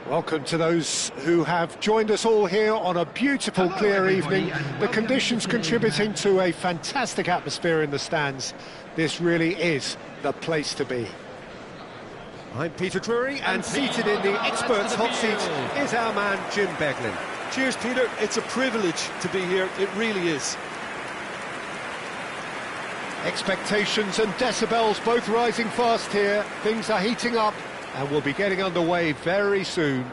Welcome to those who have joined us all here on a beautiful, clear evening. The conditions contributing to a fantastic atmosphere in the stands. This really is the place to be. I'm Peter Drury, and seated in the experts' hot seat is our man Jim Beglin. Cheers, Peter. It's a privilege to be here. It really is. Expectations and decibels both rising fast here. Things are heating up and we'll be getting underway very soon.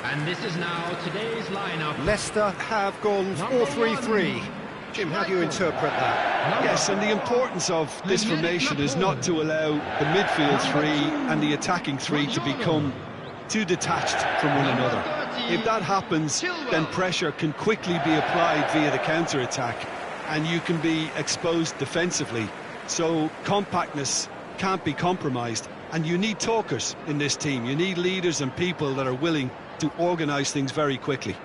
And this is now today's lineup. Leicester have gone 4-3-3. Jim, how do you interpret that? Yes, and the importance of this formation is not to allow the midfield three and the attacking three to become too detached from one another. If that happens, then pressure can quickly be applied via the counter-attack, and you can be exposed defensively. So compactness can't be compromised, and you need talkers in this team. You need leaders and people that are willing to organise things very quickly.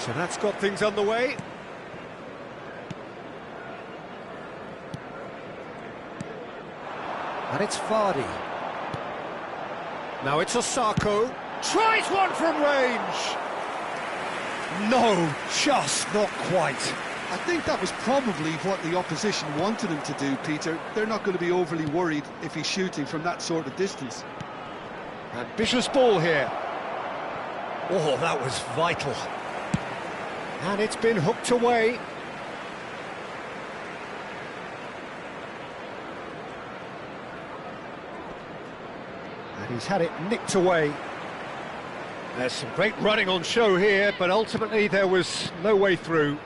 So that's got things underway. And it's Vardy. Now it's Osako. Tries one from range! No, just not quite. I think that was probably what the opposition wanted him to do, Peter. They're not going to be overly worried if he's shooting from that sort of distance. Ambitious ball here. Oh, that was vital. And it's been hooked away. And he's had it nicked away. There's some great running on show here, but ultimately there was no way through.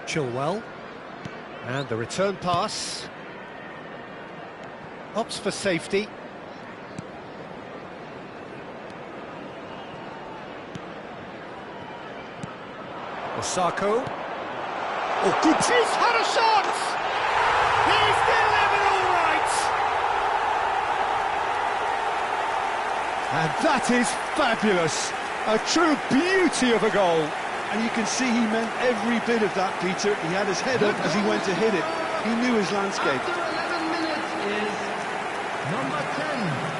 Chilwell. And the return pass. Opts for safety. Osako. Oh, good. He's had a shot! He's delivered all right! And that is fabulous. A true beauty of a goal. And you can see he meant every bit of that, Peter. He had his head up as he went to hit it. He knew his landscape. After 11 minutes is number 10.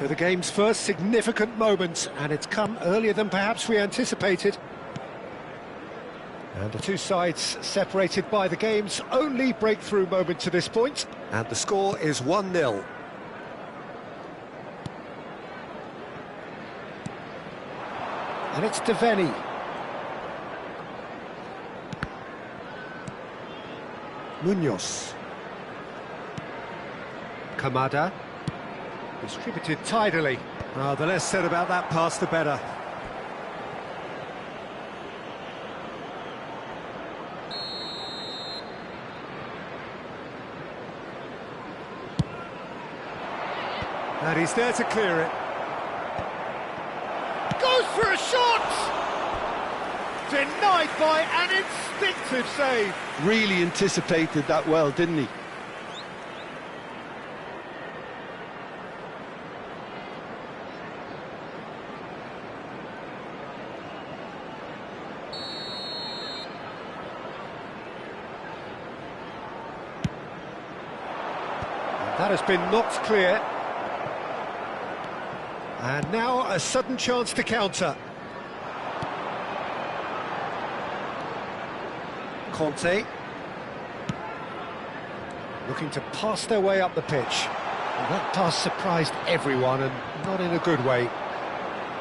So the game's first significant moment, and it's come earlier than perhaps we anticipated. And the two sides separated by the game's only breakthrough moment to this point. And the score is 1-0. And it's Devaney. Munoz. Kamada. Distributed tidily. Oh, the less said about that pass, the better. And he's there to clear it. Goes for a shot! Denied by an instinctive save. Really anticipated that well, didn't he? That has been knocked clear. And now a sudden chance to counter. Conte. Looking to pass their way up the pitch. Well, that pass surprised everyone, and not in a good way.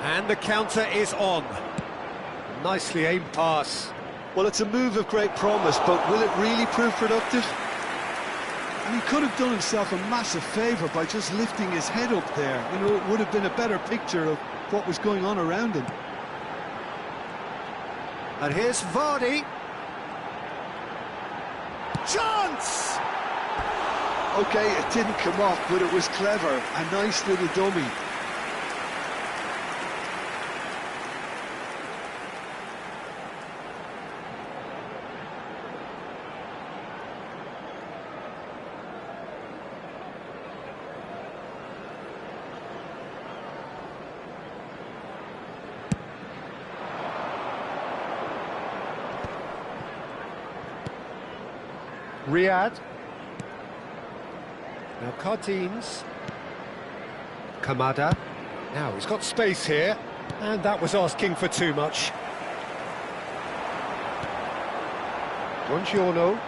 And the counter is on. Nicely aimed pass. Well, it's a move of great promise, but will it really prove productive? And he could have done himself a massive favour by just lifting his head up there. You know, it would have been a better picture of what was going on around him. And here's Vardy. Chance! OK, it didn't come off, but it was clever. A nice little dummy. Riyadh. Now Cardines. Kamada. Now he's got space here, and that was asking for too much. Buongiorno.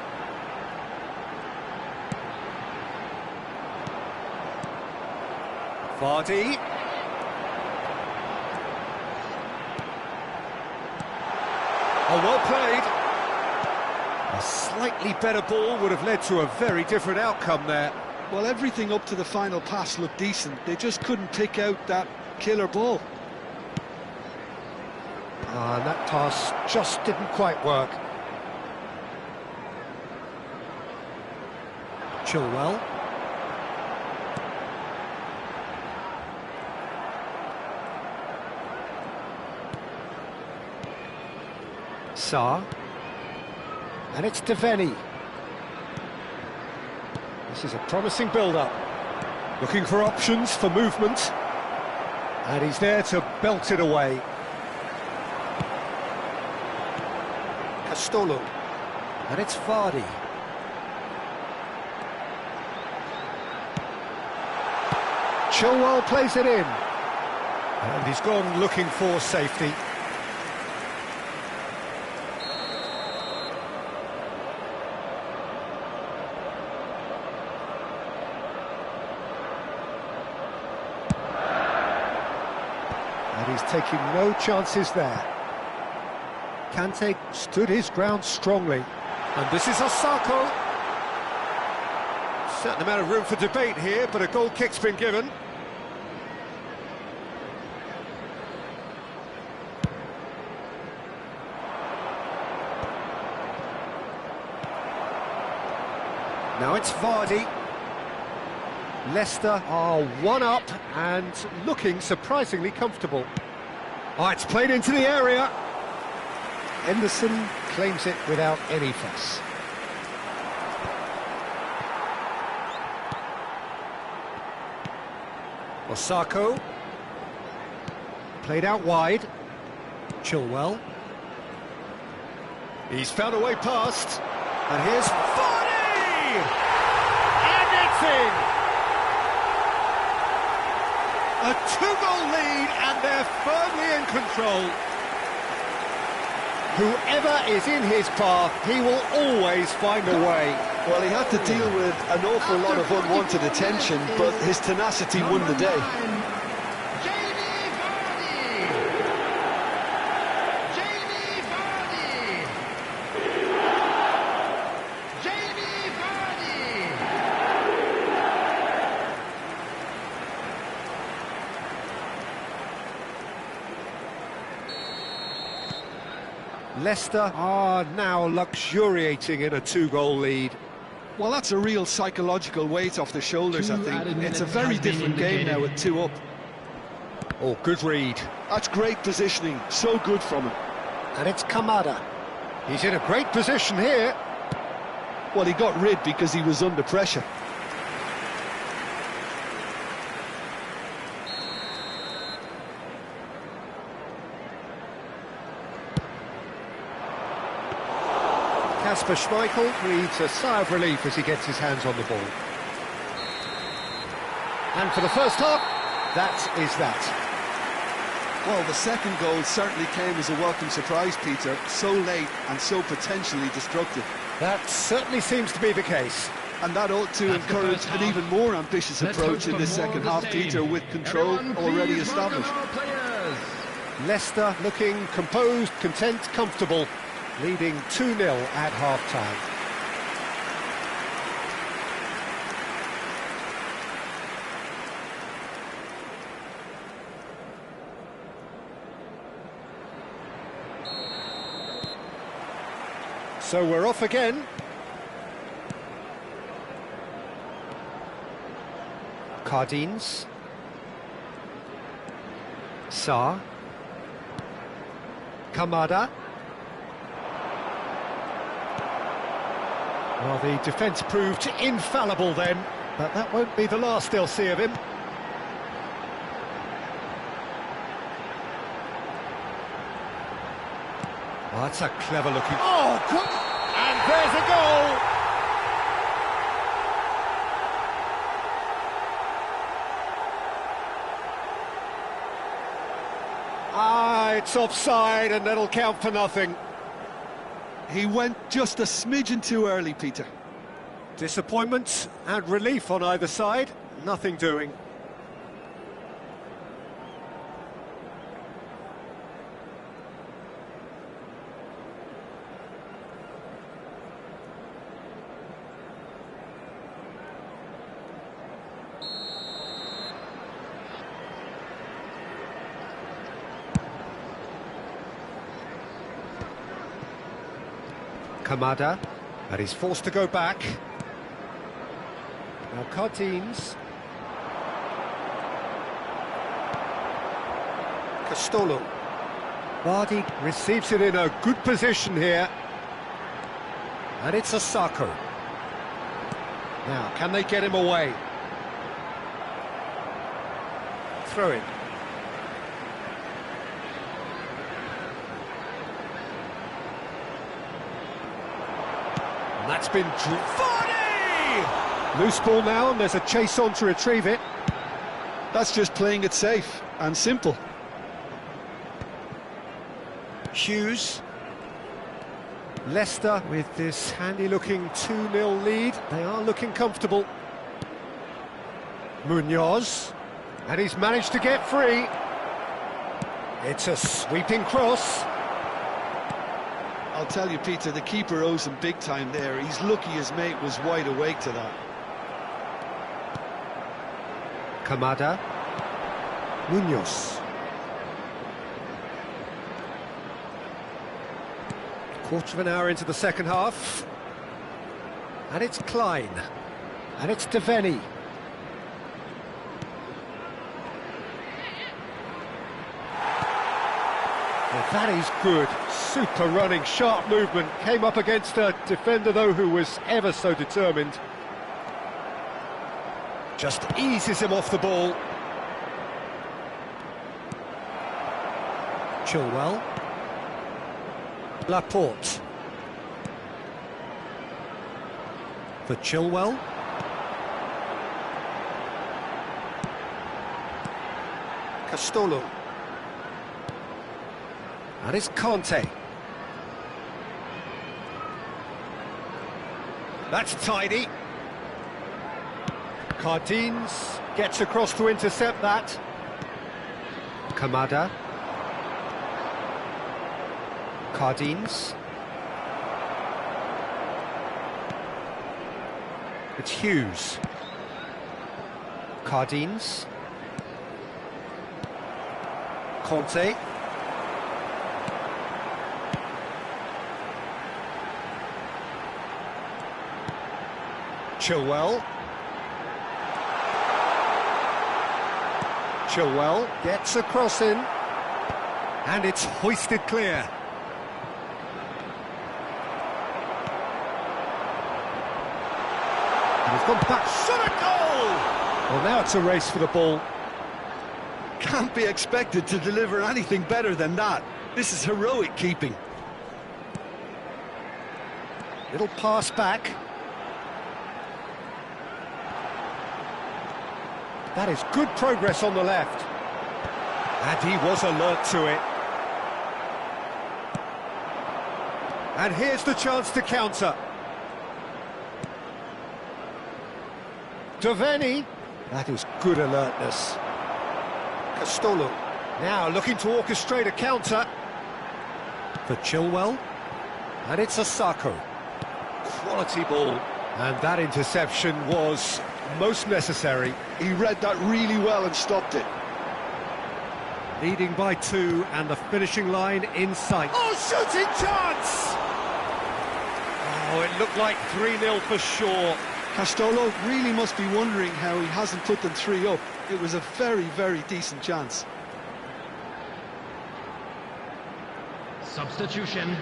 Vardy. Oh, well played. A slightly better ball would have led to a very different outcome there. Well, everything up to the final pass looked decent. They just couldn't pick out that killer ball. And that pass just didn't quite work. Chilwell. Sarr. And it's Devaney. This is a promising build-up. Looking for options for movement. And he's there to belt it away. Castolo. And it's Vardy. Chilwell plays it in. And he's gone looking for safety. And he's taking no chances there. Kante stood his ground strongly. And this is Osako. Certain amount of room for debate here, but a goal kick's been given. Now it's Vardy. Leicester are one up and looking surprisingly comfortable. Oh, it's played into the area. Henderson claims it without any fuss. Osako. Played out wide. Chilwell. He's found a way past. And here's Vardy! And it's in! A two-goal lead, and they're firmly in control. Whoever is in his path, he will always find a way. Well, he had to deal with an awful lot of unwanted attention, but his tenacity won the day. Leicester are now luxuriating in a two-goal lead. Well, that's a real psychological weight off the shoulders, I think. It's a very different game now with two up. Oh, good read. That's great positioning, so good from him. And it's Kamada. He's in a great position here. Well, he got rid because he was under pressure. Kasper Schmeichel breathes a sigh of relief as he gets his hands on the ball. And for the first half, that is that. Well, the second goal certainly came as a welcome surprise, Peter. So late and so potentially destructive. That certainly seems to be the case. And that ought to encourage an even more ambitious approach in this second half, Peter, with control already established. Leicester looking composed, content, comfortable, leading 2-0 at half-time. So we're off again. Cardines. Sarr. Kamada. Well, the defence proved infallible then, but that won't be the last they'll see of him. Oh, that's a clever looking... Oh, good! And there's a goal! Ah, it's offside and that'll count for nothing. He went just a smidgen too early, Peter. Disappointment and relief on either side, nothing doing. Kamada, but he's forced to go back. Now Cardines. Castolo. Vardy receives it in a good position here. And it's a Sako. Now, can they get him away? Throw in. That's been... Vardy! Loose ball now, and there's a chase on to retrieve it. That's just playing it safe and simple. Hughes. Leicester with this handy-looking 2-0 lead. They are looking comfortable. Munoz. And he's managed to get free. It's a sweeping cross. I'll tell you, Peter, the keeper owes him big time there. He's lucky his mate was wide awake to that. Kamada. Munoz. Quarter of an hour into the second half. And it's Klein. And it's Devaney. Well, that is good. Super running, sharp movement. Came up against a defender, though, who was ever so determined. Just eases him off the ball. Chilwell. Laporte. For Chilwell. Castolo. And it's Conte. That's tidy. Cardines gets across to intercept that. Kamada. Cardines. It's Hughes. Cardines. Conte. Chilwell. Chilwell gets a cross in. And it's hoisted clear. And he's gone back. Shot a goal! Well, now it's a race for the ball. Can't be expected to deliver anything better than that. This is heroic keeping. Little pass back. That is good progress on the left. And he was alert to it. And here's the chance to counter. Devaney. That is good alertness. Castolo. Now looking to orchestrate a counter. For Chilwell. And it's Asako. Quality ball. And that interception was most necessary. He read that really well and stopped it. Leading by 2 and the finishing line in sight. Oh, shooting chance! Oh, it looked like 3-0 for sure. Castolo really must be wondering how he hasn't put them 3 up. It was a very, very decent chance. Substitution.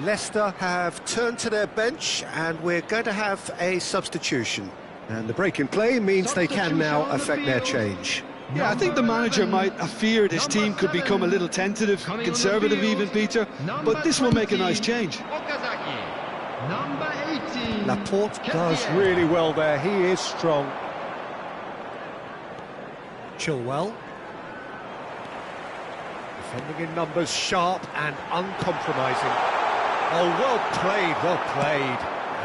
Leicester have turned to their bench and we're going to have a substitution. And the break in play means they can now affect their change. Yeah, I think the manager might have feared his team could become a little tentative, conservative even, Peter, but this will make a nice change. Number 18. Laporte does really well there, he is strong. Chilwell. Defending in numbers, sharp and uncompromising. Oh, well played, well played.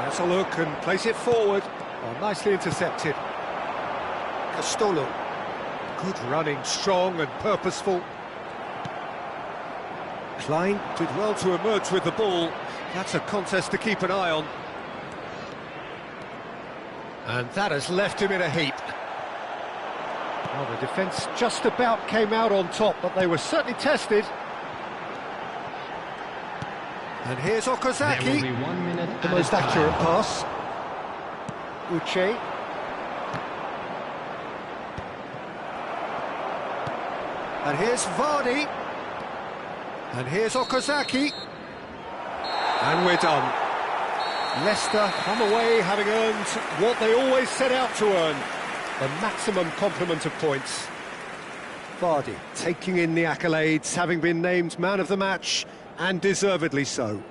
Has a look and place it forward. Oh, nicely intercepted. Castolo. Good running, strong and purposeful. Klein did well to emerge with the ball. That's a contest to keep an eye on. And that has left him in a heap. Well, the defence just about came out on top, but they were certainly tested. And here's Okazaki. There will be 1 minute. The most accurate pass. Uche. And here's Vardy. And here's Okazaki. And we're done. Leicester come away having earned what they always set out to earn. The maximum complement of points. Vardy taking in the accolades, having been named man of the match, and deservedly so.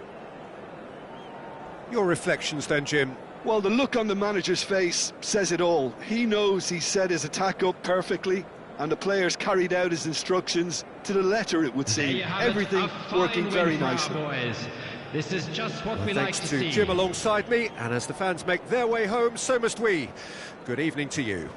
Your reflections then, Jim? Well, the look on the manager's face says it all. He knows he set his attack up perfectly, and the players carried out his instructions to the letter, it would seem. Everything working very nicely. Boys. This is just what we like to see. Thanks to Jim alongside me, and as the fans make their way home, so must we. Good evening to you.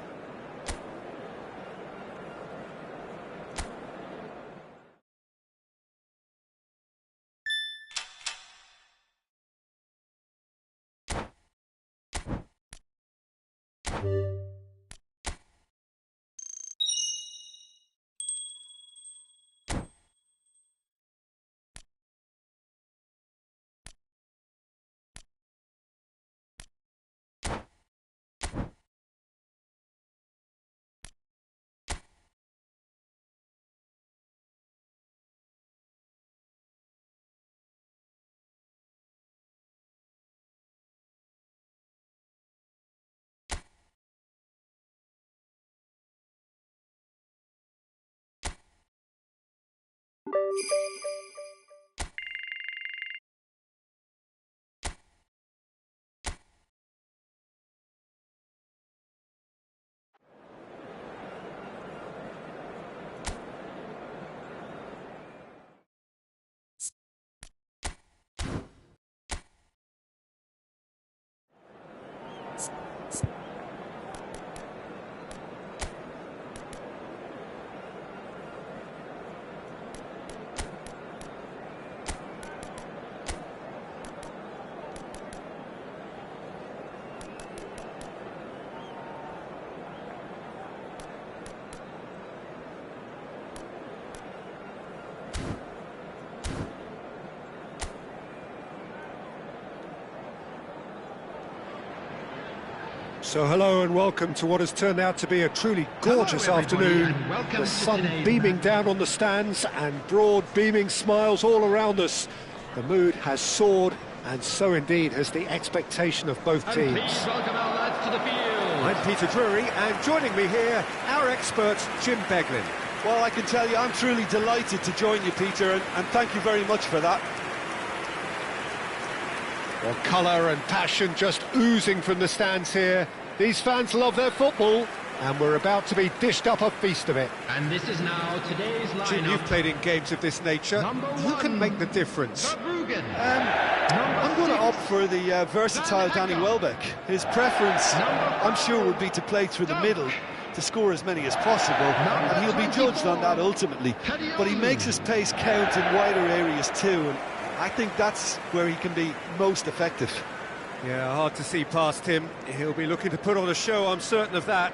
So hello and welcome to what has turned out to be a truly gorgeous afternoon. The sun beaming down on the stands and broad beaming smiles all around us. The mood has soared, and so indeed has the expectation of both teams. Welcome our lads to the field. I'm Peter Drury, and joining me here, our expert Jim Beglin. Well, I can tell you I'm truly delighted to join you, Peter, and thank you very much for that. Well, colour and passion just oozing from the stands here. These fans love their football, and we're about to be dished up a feast of it. And this is now today's lineup. Jim, you've played in games of this nature. Who can make the difference? Resurgir. I'm going to opt for the versatile Danny Welbeck. His preference, I'm sure, would be to play through the middle to score as many as possible, and he'll be judged on that ultimately. But he makes his pace count in wider areas too, and I think that's where he can be most effective. Yeah, hard to see past him. He'll be looking to put on a show, I'm certain of that.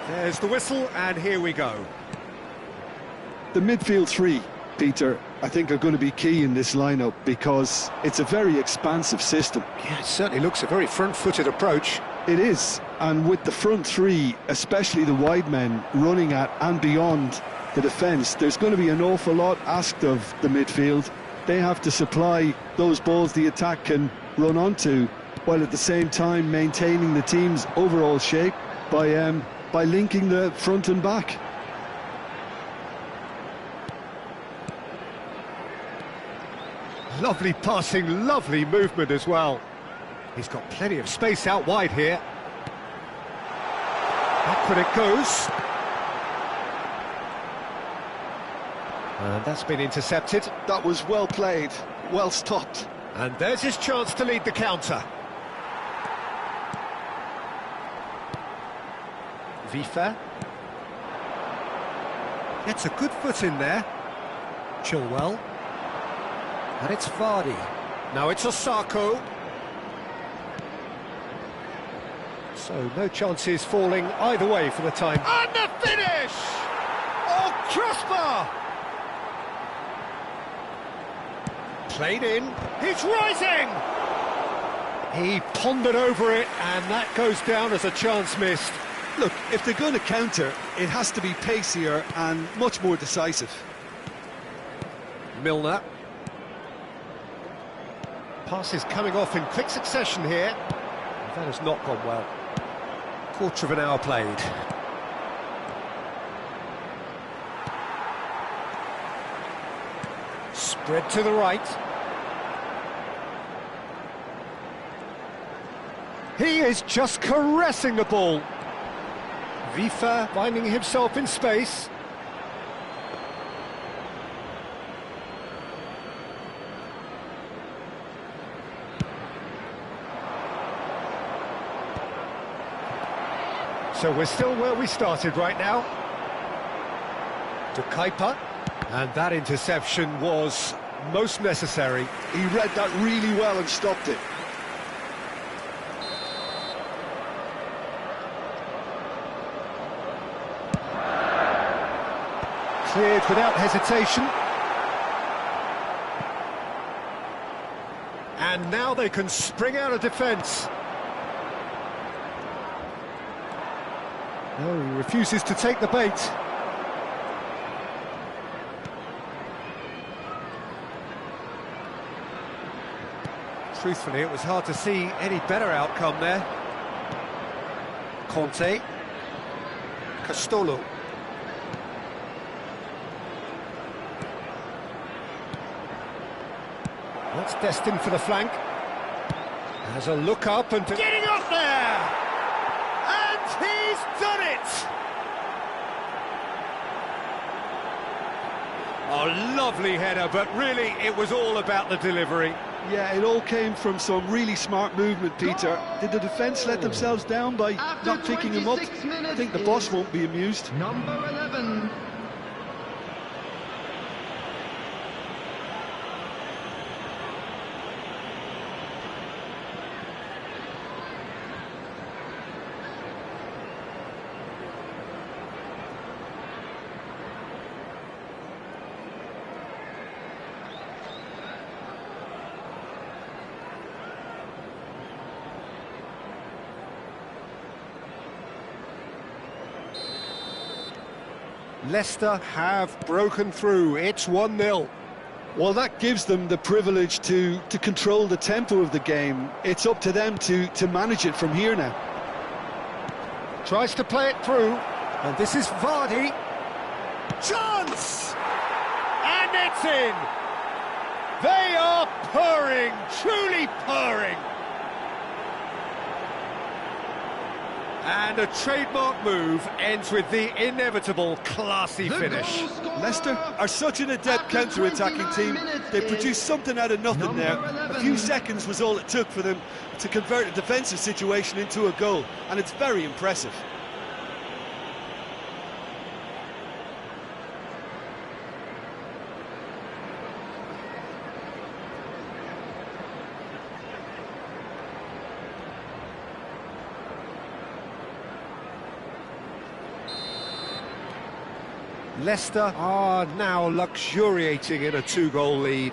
There's the whistle, and here we go. The midfield three, Peter, I think are going to be key in this lineup because it's a very expansive system. Yeah, it certainly looks a very front-footed approach. It is, and with the front three, especially the wide men running at and beyond the defence, there's going to be an awful lot asked of the midfield. They have to supply those balls the attack can run onto, while at the same time maintaining the team's overall shape by linking the front and back. Lovely passing, lovely movement as well. He's got plenty of space out wide here. Backward it goes. And that's been intercepted. That was well played, well stopped. And there's his chance to lead the counter. Vifa gets a good foot in there. Chilwell. And it's Vardy. Now it's Osako. So no chances falling either way for the time. And the finish! Oh, crossbar! Played in. He's rising! He pondered over it, and that goes down as a chance missed. Look, if they're going to counter, it has to be pacier and much more decisive. Milner. Passes coming off in quick succession here. That has not gone well. Quarter of an hour played. Spread to the right. He is just caressing the ball. Vifa finding himself in space. So we're still where we started right now. To Kuiper. And that interception was most necessary. He read that really well and stopped it. Cleared without hesitation. And now they can spring out of defence. No, he refuses to take the bait. Truthfully, it was hard to see any better outcome there. Conte. Castolo. That's destined for the flank. Has a look up and getting up there! And he's done it! Oh, lovely header, but really it was all about the delivery. Yeah, it all came from some really smart movement, Peter. Did the defence let themselves down by not picking him up? I think the boss won't be amused. Number 11. Leicester have broken through. It's 1-0. Well, that gives them the privilege to control the tempo of the game. It's up to them to manage it from here now. Tries to play it through, and this is Vardy. Chance! And it's in! They are purring, truly purring. And a trademark move ends with the inevitable classy finish. Leicester are such an adept counter-attacking team. They produced something out of nothing there. A few seconds was all it took for them to convert a defensive situation into a goal, and it's very impressive. Leicester are now luxuriating in a 2-goal lead.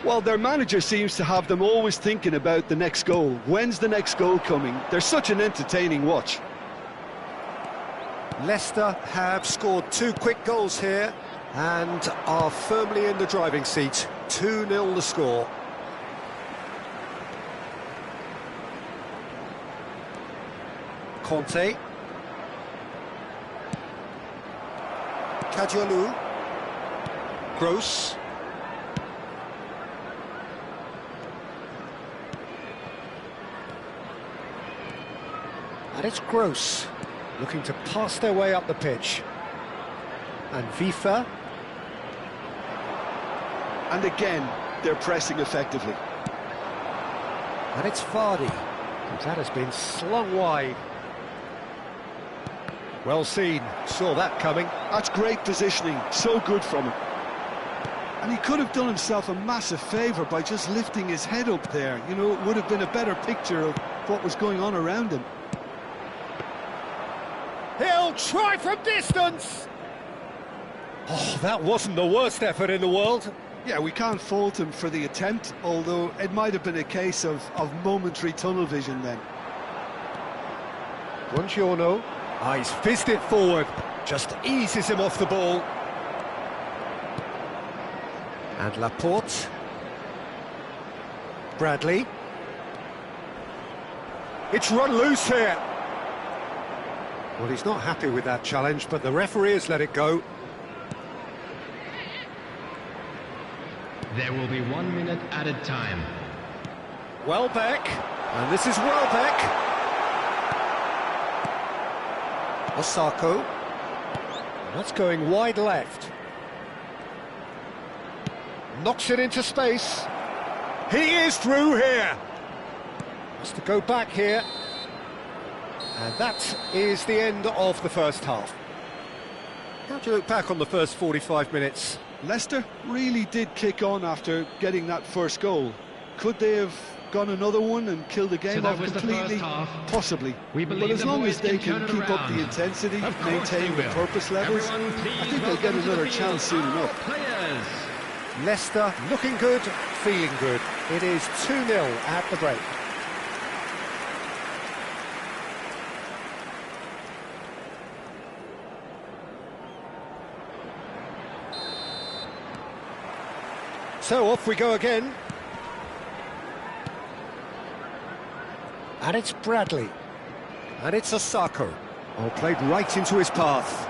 Well, their manager seems to have them always thinking about the next goal. When's the next goal coming? They're such an entertaining watch. Leicester have scored 2 quick goals here and are firmly in the driving seat. 2-0 the score. Conte. Kadiolu. Gross. And it's Gross looking to pass their way up the pitch. And Vifa. And again, they're pressing effectively. And it's Vardy. That has been slung wide. Well seen, saw that coming. That's great positioning, so good from him. And he could have done himself a massive favour by just lifting his head up there. You know, it would have been a better picture of what was going on around him. He'll try from distance! Oh, that wasn't the worst effort in the world. Yeah, we can't fault him for the attempt, although it might have been a case of momentary tunnel vision then. Buongiorno. He's fizzed it forward, just eases him off the ball. And Laporte. Bradley. It's run loose here. Well, he's not happy with that challenge, but the referee has let it go. There will be 1 minute added time. Welbeck, and this is Welbeck. Osako. That's going wide left. Knocks it into space. He is through here. Has to go back here. And that is the end of the first half. How do you look back on the first 45 minutes? Leicester really did kick on after getting that first goal. Could they have gone another one and killed the game off completely? Possibly. But as long as they can keep up the intensity, maintain the purpose levels, I think they'll get another chance soon enough. Leicester looking good, feeling good. It is 2-0 at the break. So off we go again. And it's Bradley. And it's Osako. Oh, played right into his path.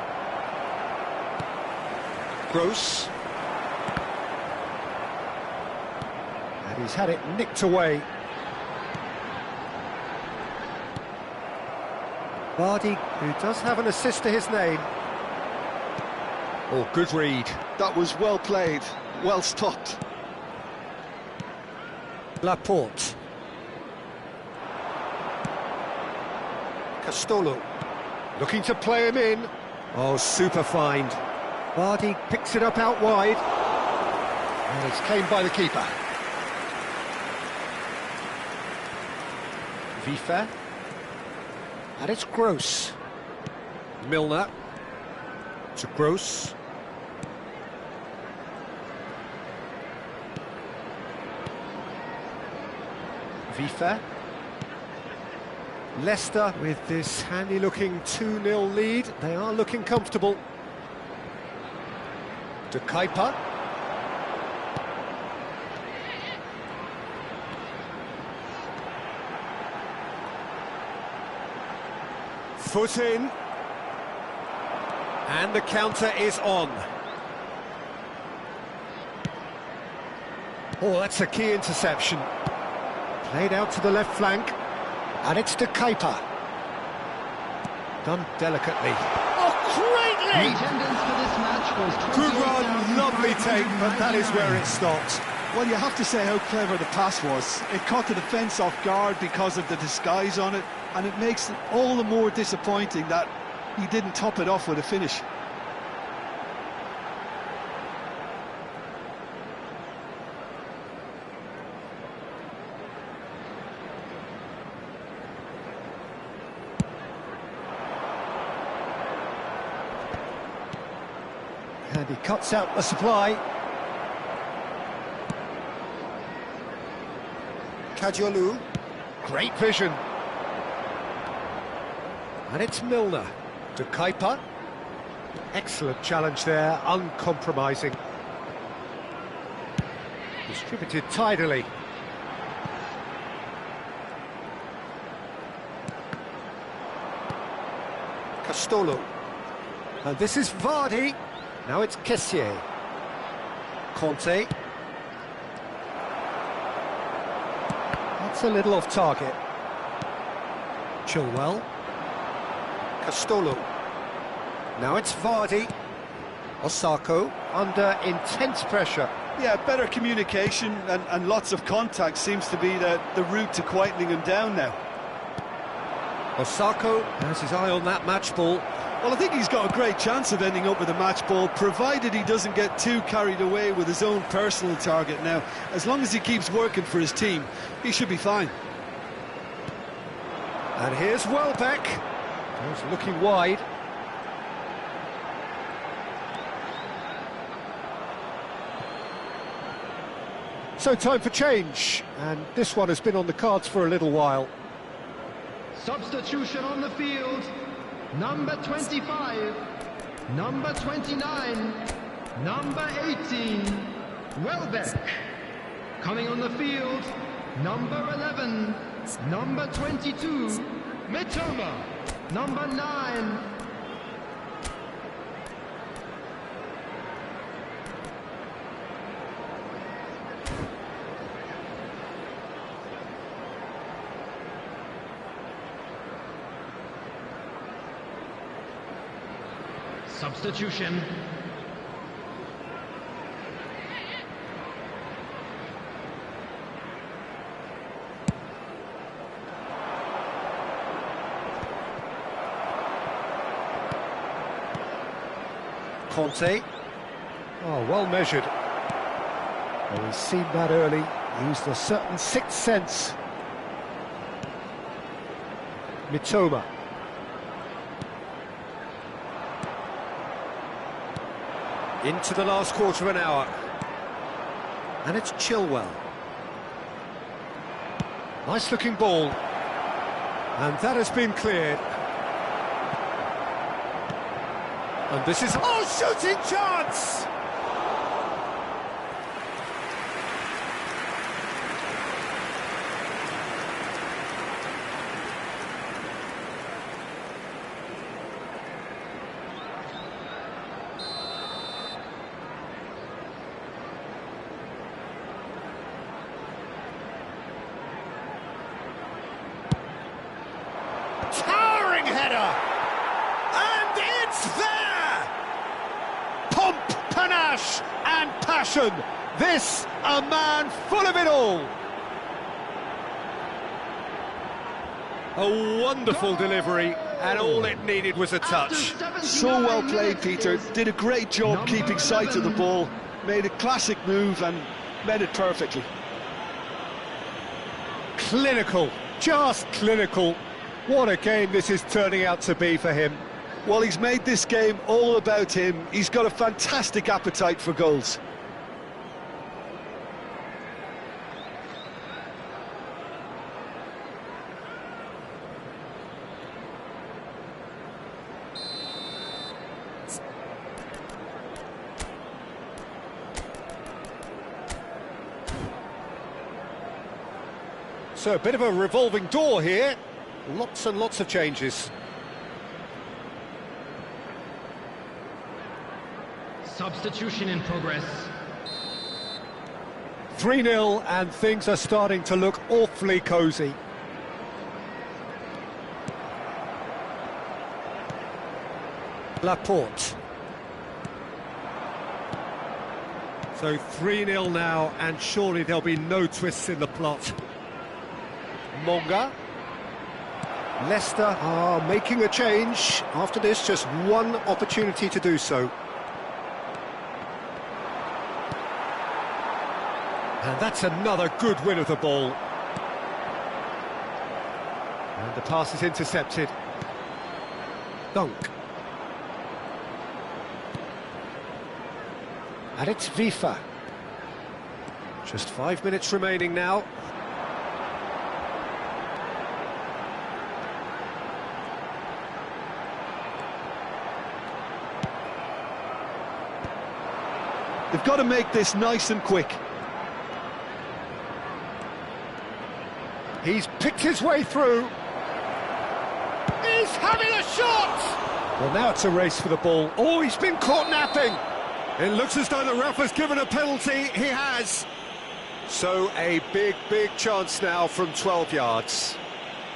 Gross. And he's had it nicked away. Vardy, who does have an assist to his name. Oh, good read. That was well played, well stopped. Laporte. Castolo. Looking to play him in. Oh, super find. Vardy picks it up out wide. And it's claimed by the keeper. Vifa. And it's Gross. Milner. To Gross. Vifa. Leicester with this handy-looking 2-0 lead. They are looking comfortable. De Kuyper. Foot in. And the counter is on. Oh, that's a key interception. Played out to the left flank. And it's De Kuyper. Done delicately. Oh, greatly! The attendance for this match was Good run, lovely take, but that is where it stopped. Well, you have to say how clever the pass was. It caught the defence off guard because of the disguise on it, and it makes it all the more disappointing that he didn't top it off with a finish. And he cuts out the supply. Kajolu. Great vision. And it's Milner. De Kuyper. Excellent challenge there, uncompromising. Distributed tidily. Castolo. And this is Vardy. Now it's Kessié. Conte. That's a little off target. Chilwell. Castolo. Now it's Vardy. Osako under intense pressure. Yeah, better communication and lots of contact seems to be the route to quietening him down now. Osako has his eye on that match ball. Well, I think he's got a great chance of ending up with a match ball, provided he doesn't get too carried away with his own personal target now. As long as he keeps working for his team, he should be fine. And here's Welbeck. He's looking wide. So time for change, and this one has been on the cards for a little while. substitution on the field. Number 25, number 29, number 18, Welbeck. Coming on the field, number 11, number 22, Mitoma, number 9. Substitution. Conte. Oh, well measured. Well, he's seen that early, used a certain sixth sense. Mitoma. Into the last quarter of an hour. And it's Chilwell. Nice looking ball. And that has been cleared. And this is... Oh, shooting chance! Towering header! And it's there! Pomp, panache and passion. This, a man full of it all. A wonderful delivery, and all it needed was a touch. So well played, Peter. Did a great job keeping sight of the ball. Made a classic move and met it perfectly. Clinical, just clinical. What a game this is turning out to be for him. Well, he's made this game all about him. He's got a fantastic appetite for goals. So a bit of a revolving door here. Lots and lots of changes. Substitution in progress. 3-0 and things are starting to look awfully cosy. Laporte. So 3-0 now, and surely there'll be no twists in the plot. Monga. Leicester are making a change. After this, just one opportunity to do so. And that's another good win of the ball. And the pass is intercepted. Dunk. And it's Vifa. Just 5 minutes remaining now. They've got to make this nice and quick. He's picked his way through. He's having a shot! Well, now it's a race for the ball. Oh, he's been caught napping. It looks as though the ref has given a penalty. He has. So a big, big chance now from 12 yards.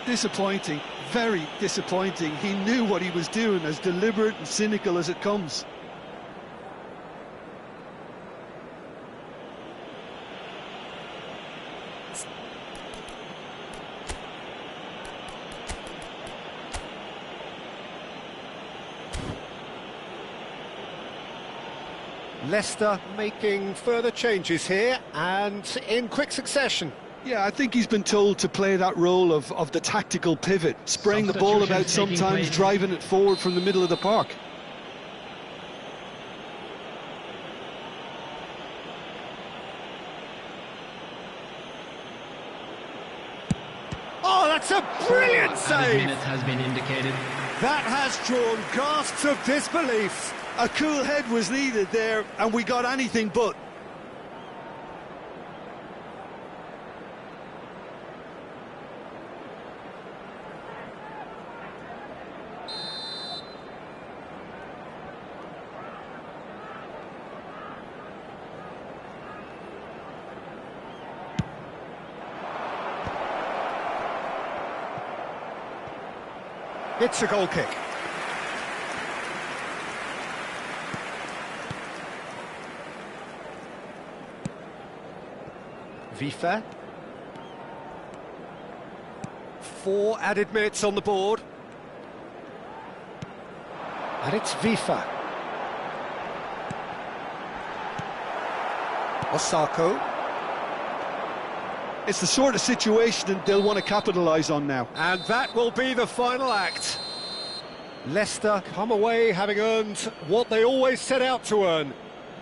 Disappointing, very disappointing. He knew what he was doing, as deliberate and cynical as it comes. Leicester making further changes here, and in quick succession. Yeah, I think he's been told to play that role of the tactical pivot, spraying the ball about sometimes, driving it forward from the middle of the park. Oh, that's a brilliant save! Minute has been indicated. That has drawn gasps of disbelief. A cool head was needed there, and we got anything but. It's a goal kick. Vifa. 4 added minutes on the board. And it's Vifa. Osako. It's the sort of situation they'll want to capitalise on now. And that will be the final act. Leicester come away having earned what they always set out to earn,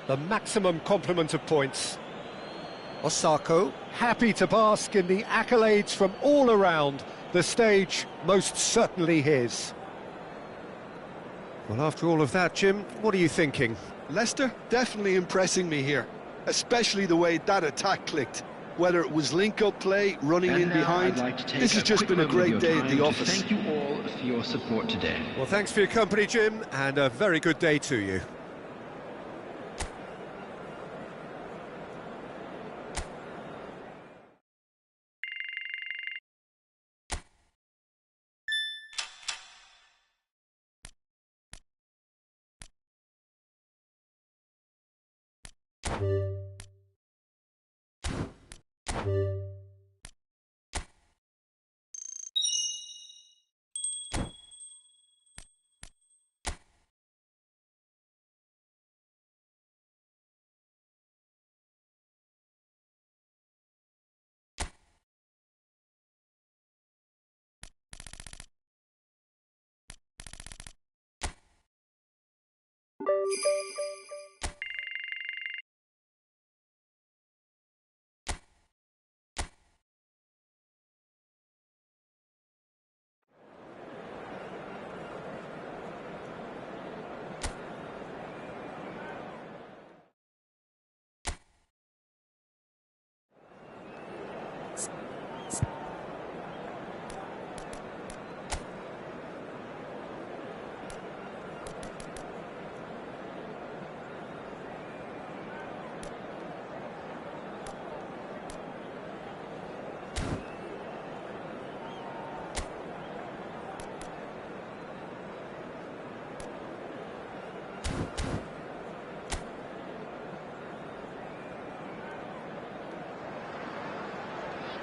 the maximum complement of points. Osako, happy to bask in the accolades from all around, the stage most certainly his. Well, after all of that, Jim, what are you thinking? Leicester definitely impressing me here, especially the way that attack clicked. Whether it was link-up play, running in behind, this has just been a great day at the office. Thank you all for your support today. Well, thanks for your company, Jim, and a very good day to you.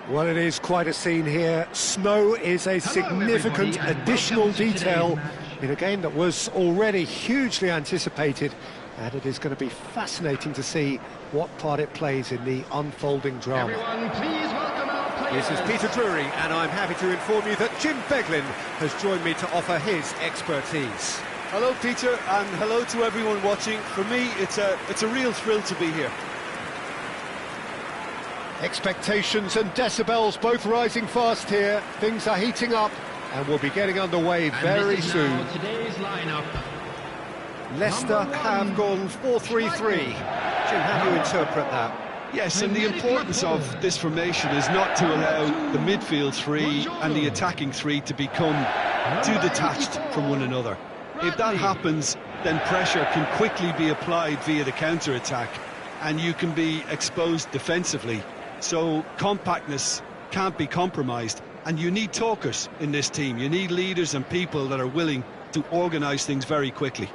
Well, it is quite a scene here. Snow is a significant additional detail in a game that was already hugely anticipated, and it is going to be fascinating to see what part it plays in the unfolding drama. Everyone, please welcome our players. This is Peter Drury, and I'm happy to inform you that Jim Beglin has joined me to offer his expertise. Hello, Peter, and hello to everyone watching. For me, it's a real thrill to be here. Expectations and decibels both rising fast here. Things are heating up, and we'll be getting underway very soon. Today's lineup. Leicester have gone 4-3-3. Jim, how do you interpret that? Yes, and the importance of this formation is not to allow the midfield three and the attacking three to become too detached from one another. If that happens, then pressure can quickly be applied via the counter-attack, and you can be exposed defensively. So compactness can't be compromised, and you need talkers in this team. You need leaders and people that are willing to organise things very quickly.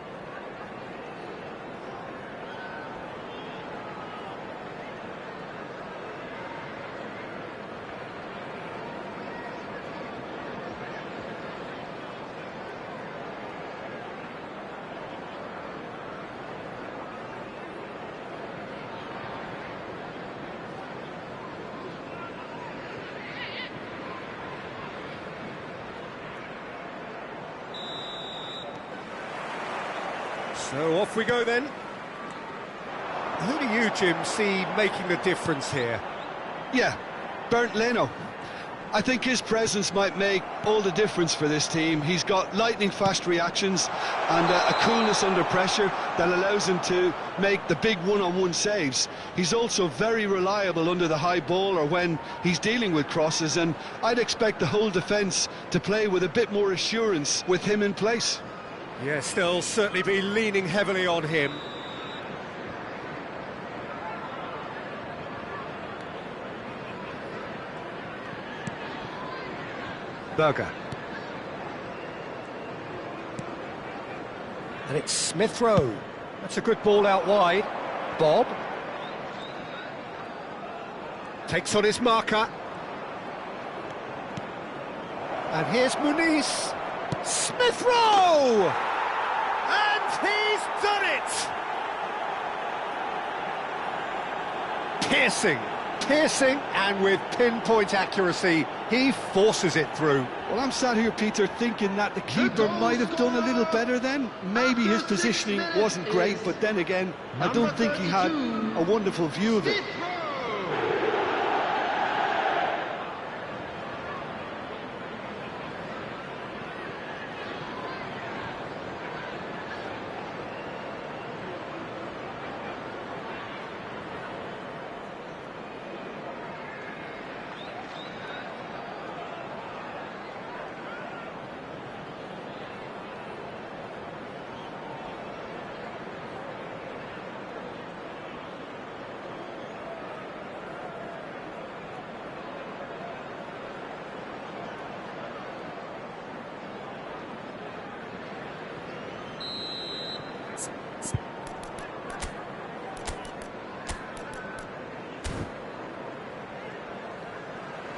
So off we go then. Who do you, Jim, see making the difference here? Yeah, Bernd Leno. I think his presence might make all the difference for this team. He's got lightning-fast reactions and a coolness under pressure that allows him to make the big one-on-one saves. He's also very reliable under the high ball or when he's dealing with crosses, and I'd expect the whole defence to play with a bit more assurance with him in place. Yes, they'll certainly be leaning heavily on him. Berger. And it's Smith Rowe. That's a good ball out wide. Bob. Takes on his marker. And here's Muniz. Smith Rowe! And he's done it! Piercing, and with pinpoint accuracy, he forces it through. Well, I'm sat here, Peter, thinking that the keeper might have done a little better then. Maybe his positioning wasn't great, but then again, I don't think he had a wonderful view of it.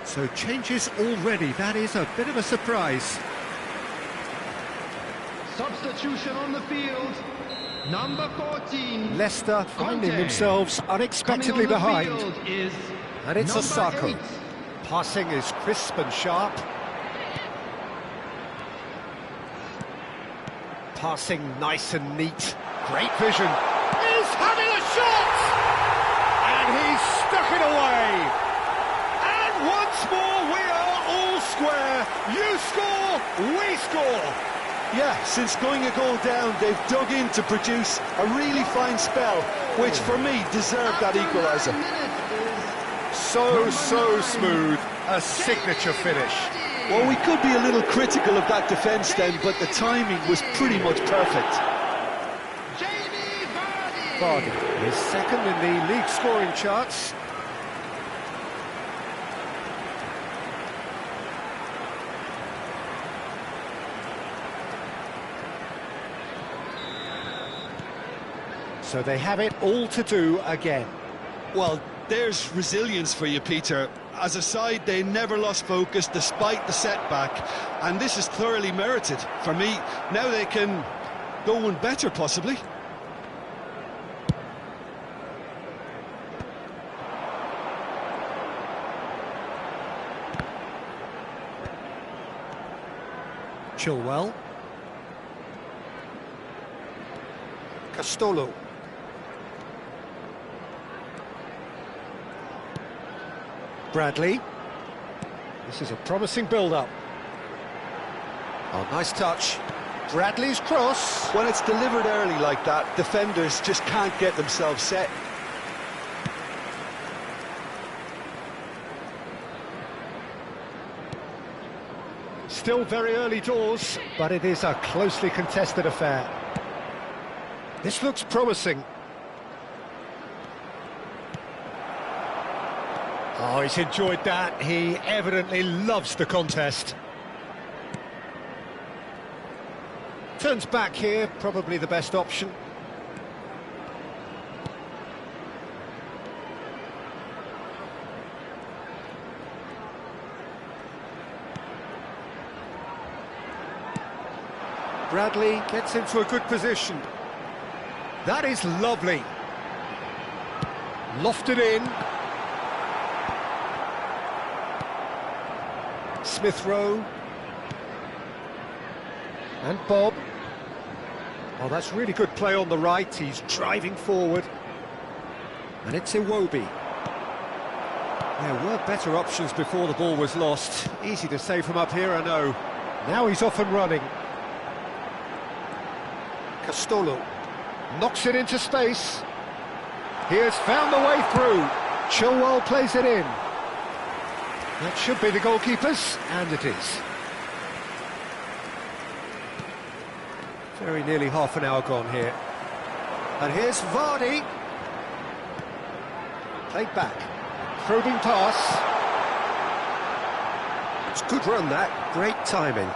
So changes already, that is a bit of a surprise. Substitution on the field. Number 14. Leicester finding themselves unexpectedly behind. And it's Osako. Passing is crisp and sharp. Passing nice and neat. Great vision. He's having a shot! And he's stuck it away. And once more we are all square. You score, we score. Yeah, since going a goal down, they've dug in to produce a really fine spell, which for me deserved that equaliser. So smooth, a signature finish. Well, we could be a little critical of that defence then, but the timing was pretty much perfect. Vardy is second in the league scoring charts. So they have it all to do again. Well, there's resilience for you, Peter. as a side, they never lost focus despite the setback, and this is thoroughly merited for me. Now they can go one better, possibly. Chilwell. Castolo. Bradley. This is a promising build-up. Oh, nice touch. Bradley's cross. When it's delivered early like that, defenders just can't get themselves set. Still very early doors, but it is a closely contested affair. This looks promising. Oh, he's enjoyed that. He evidently loves the contest. Turns back here, probably the best option. Bradley gets into a good position. That is lovely. Lofted in. Smith Rowe. And Bob. Oh, that's really good play on the right. He's driving forward. And it's Iwobi. There were better options before the ball was lost. Easy to say from up here, I know. Now he's off and running. Castolo knocks it into space. He has found the way through. Chilwell plays it in. That should be the goalkeeper's, and it is. Very nearly half an hour gone here. And here's Vardy. Played back. Probing pass. It's a good run, that. Great timing.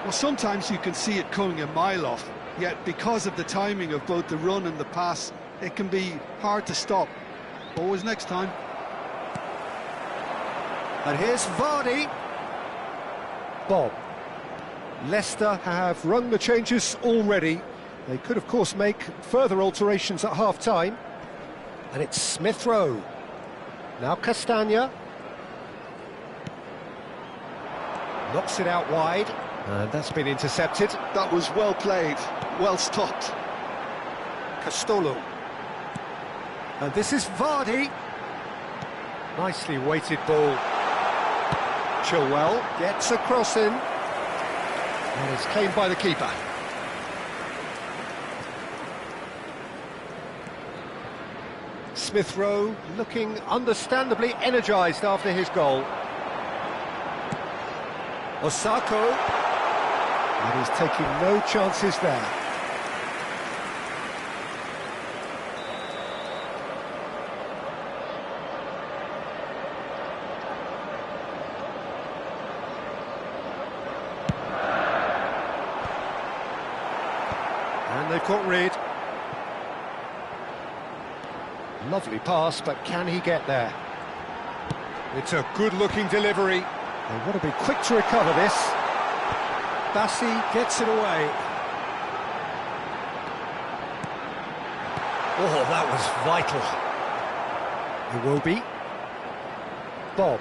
Well, sometimes you can see it coming a mile off, yet because of the timing of both the run and the pass, it can be hard to stop. Always next time. And here's Vardy. Bob. Leicester have rung the changes already. They could, of course, make further alterations at half-time. And it's Smith Rowe. Now Castagna. Knocks it out wide. And that's been intercepted. That was well played, well stopped. Castolo. And this is Vardy. Nicely weighted ball. Chilwell gets a cross in. And it's claimed by the keeper. Smith Rowe looking understandably energised after his goal. Osako. And he's taking no chances there. And they've got rid. Lovely pass, but can he get there? It's a good-looking delivery. They want to be quick to recover this. Bassi gets it away. Oh, that was vital. Iwobi. Bob.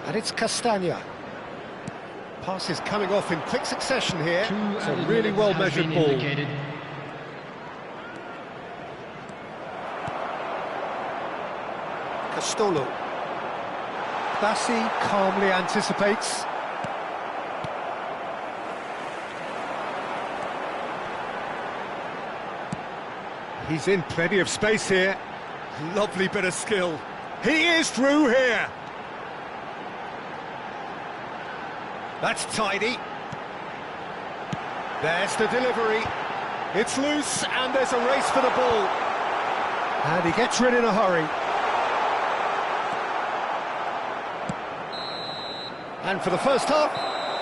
And it's Castagna. Pass is coming off in quick succession here. It's a really well-measured ball. Castolo. Bassi calmly anticipates. He's in plenty of space here. Lovely bit of skill. He is through here. That's tidy. There's the delivery. It's loose, and there's a race for the ball. And he gets rid in a hurry. And for the first half,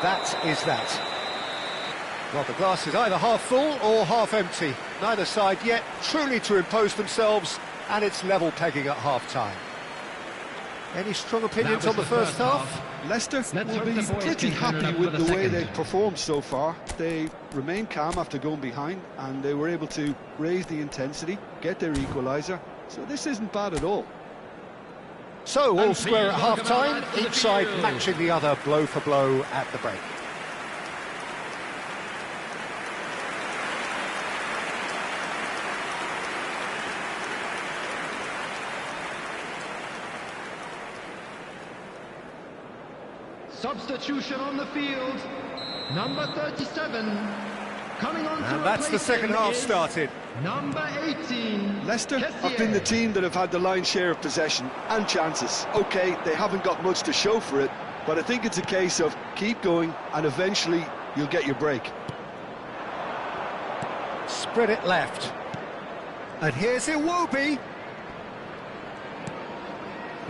that is that. Well, the glass is either half full or half empty. Neither side yet truly to impose themselves, and it's level pegging at half-time. Any strong opinions on the first half? Leicester will be pretty happy with the way they've performed so far. They remained calm after going behind, and they were able to raise the intensity, get their equaliser. So this isn't bad at all. So, all square at half-time, each side matching the other blow for blow at the break. Substitution on the field, number 37, coming on to And that's the second half started. Number 18. Leicester have been the team that have had the lion's share of possession and chances. OK, they haven't got much to show for it, but I think it's a case of keep going and eventually you'll get your break. Spread it left. And here's Iwobi.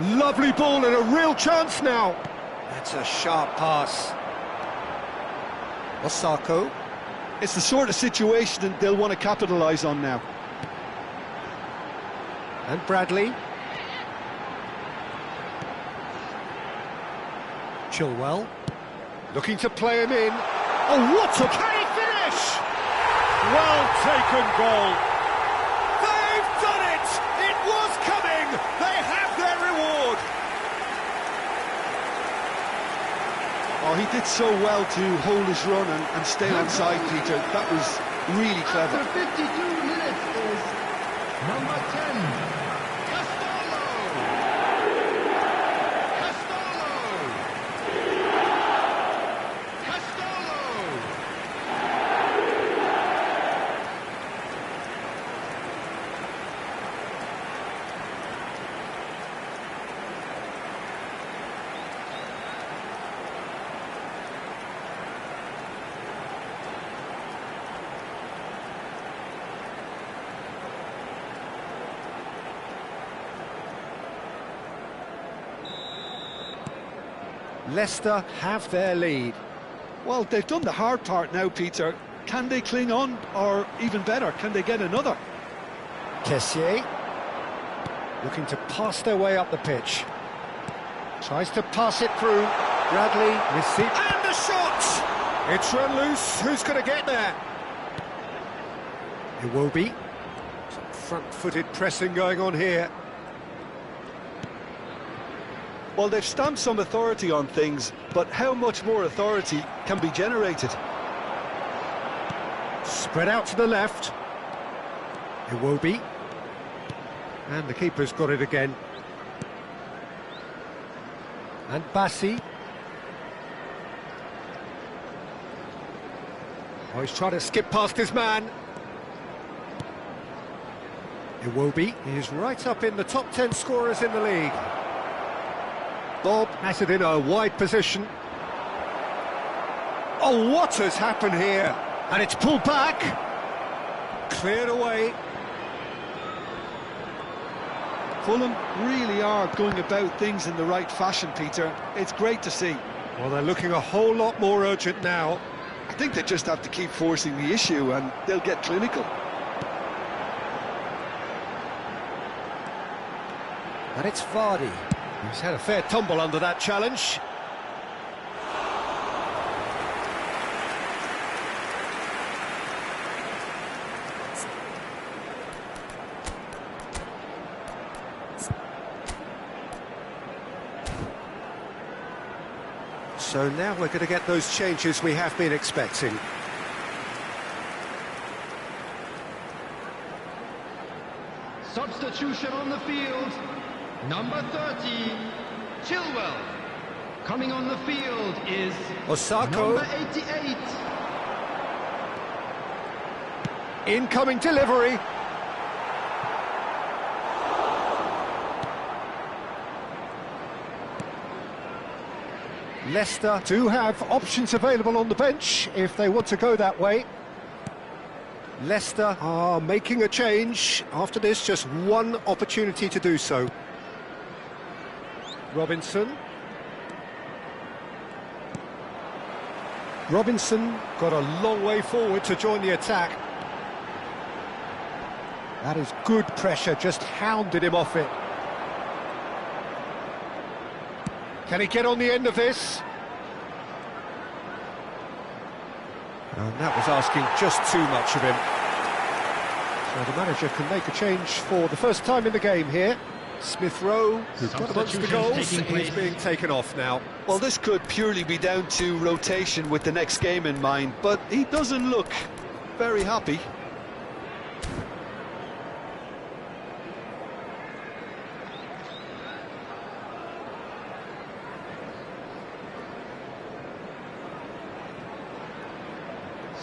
Lovely ball and a real chance now. That's a sharp pass. Osako. It's the sort of situation that they'll want to capitalise on now. And Bradley. Chilwell. Looking to play him in. Oh, what a... Can he finish? Well taken goal. They've done it! It was coming! They have their reward! Oh, he did so well to hold his run and stay on side, Peter. That was really clever. After 52 minutes is number 10, Castello. Leicester have their lead. Well, they've done the hard part now, Peter. Can they cling on, or even better, can they get another? Kessié looking to pass their way up the pitch. Tries to pass it through. Bradley receives. And the shot! It's run loose. Who's going to get there? Iwobi. Some front-footed pressing going on here. Well, they've stamped some authority on things, but how much more authority can be generated? Spread out to the left. Iwobi. And the keeper's got it again. And Bassi. Oh, he's trying to skip past his man. Iwobi is right up in the top 10 scorers in the league. Bob has it in a wide position. Oh, what has happened here? And it's pulled back. Cleared away. Fulham really are going about things in the right fashion, Peter. It's great to see. Well, they're looking a whole lot more urgent now. I think they just have to keep forcing the issue and they'll get clinical. And it's Vardy. He's had a fair tumble under that challenge. So now we're going to get those changes we have been expecting. Substitution on the field, number 30, Chilwell. Coming on the field is Osako. number 88. Incoming delivery. Leicester do have options available on the bench if they want to go that way. Leicester are making a change. After this, just one opportunity to do so. Robinson. Robinson got a long way forward to join the attack. That is good pressure, just hounded him off it. Can he get on the end of this? And that was asking just too much of him. So the manager can make a change for the first time in the game here. Smith Rowe, who's got amongst the goals, is being taken off now. Well, this could purely be down to rotation with the next game in mind, but he doesn't look very happy.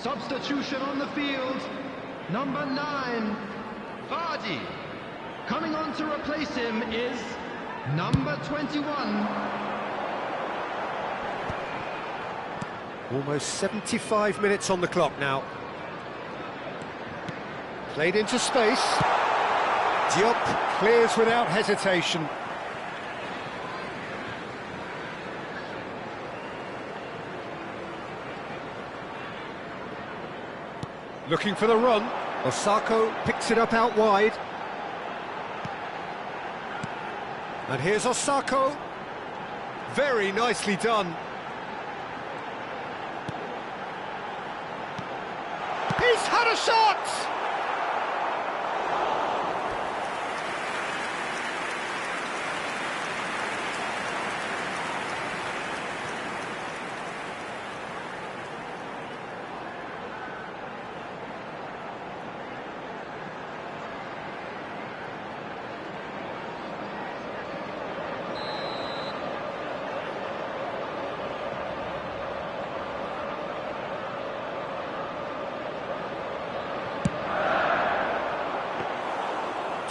Substitution on the field, number 9, Vardy. Coming on to replace him is number 21. Almost 75 minutes on the clock now. Played into space. Diop clears without hesitation. Looking for the run. Osako picks it up out wide. And here's Osako. Very nicely done. He's had a shot!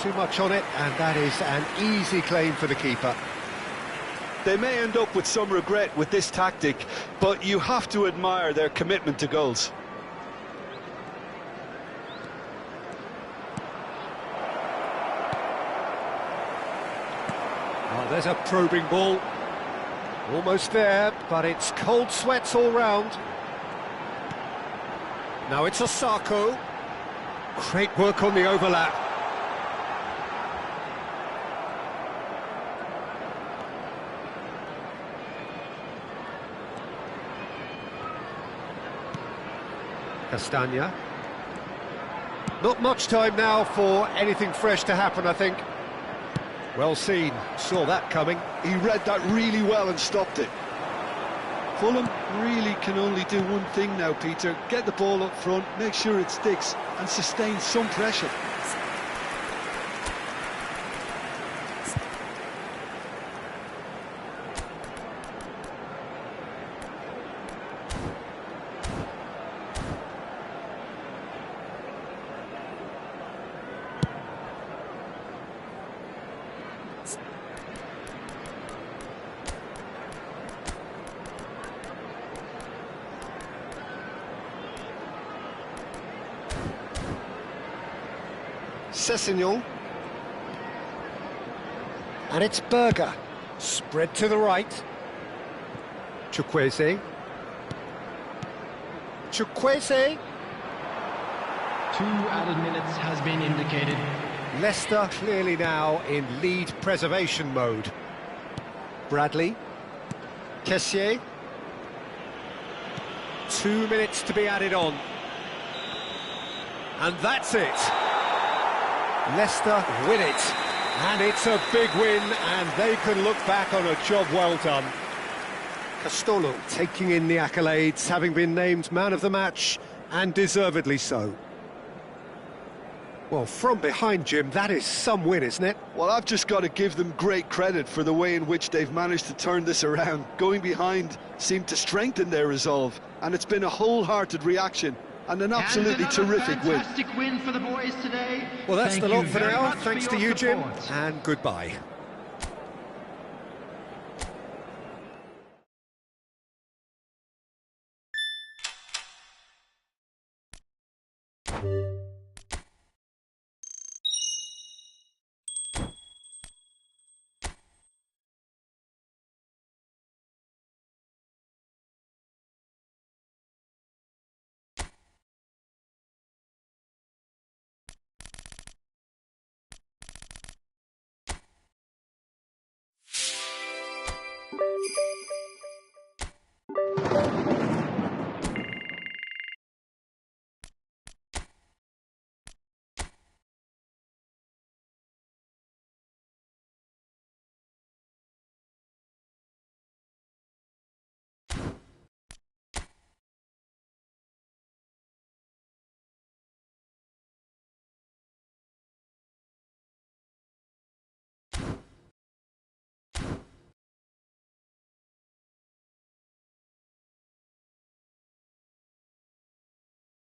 Too much on it, and that is an easy claim for the keeper. They may end up with some regret with this tactic, but you have to admire their commitment to goals. Oh, there's a probing ball. Almost there, but it's cold sweats all round. Now it's Osako. Great work on the overlap. Castagna. Not much time now for anything fresh to happen, I think. Well seen, saw that coming. He read that really well and stopped it. Fulham really can only do one thing now, Peter. Get the ball up front, make sure it sticks and sustain some pressure. Sessegnon. And it's Berger. Spread to the right. Chukwueze. Chukwueze. 2 added minutes has been indicated. Leicester clearly now in lead preservation mode. Bradley. Kessié. 2 minutes to be added on. And that's it. Leicester win it, and it's a big win, and they can look back on a job well done. Castolo taking in the accolades, having been named man of the match, and deservedly so. Well, from behind, Jim, that is some win, isn't it? Well, I've just got to give them great credit for the way in which they've managed to turn this around. Going behind seemed to strengthen their resolve, and it's been a wholehearted reaction. And an absolutely terrific win. Fantastic win for the boys today. Well, that's the lot for now. Thanks to you, Jim, and goodbye.